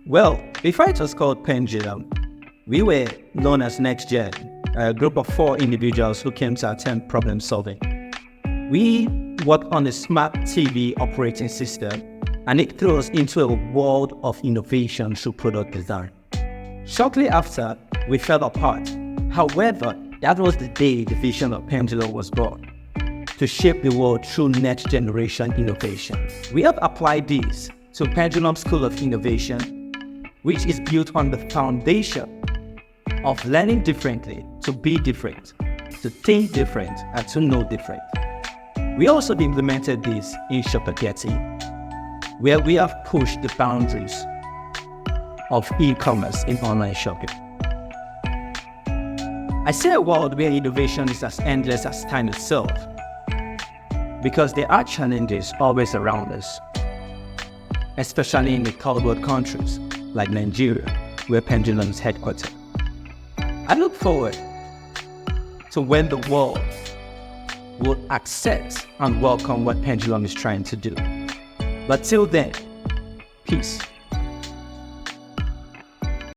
Well, before it was called Pendulum, we were known as Next Gen, a group of 4 individuals who came to attempt problem solving. We worked on a smart TV operating system, and it threw us into a world of innovation through product design. Shortly after, we fell apart. However, that was the day the vision of Pendulum was born, to shape the world through next generation innovation. We have applied this to Pendulum School of Innovation, which is built on the foundation of learning differently, to be different, to think different, and to know different. We also implemented this in Shoppergetit, where we have pushed the boundaries of e-commerce in online shopping. I see a world where innovation is as endless as time itself, because there are challenges always around us, especially in the third world countries like Nigeria, where Pendulum is headquartered. I look forward to when the world will accept and welcome what Pendulum is trying to do. But till then, peace.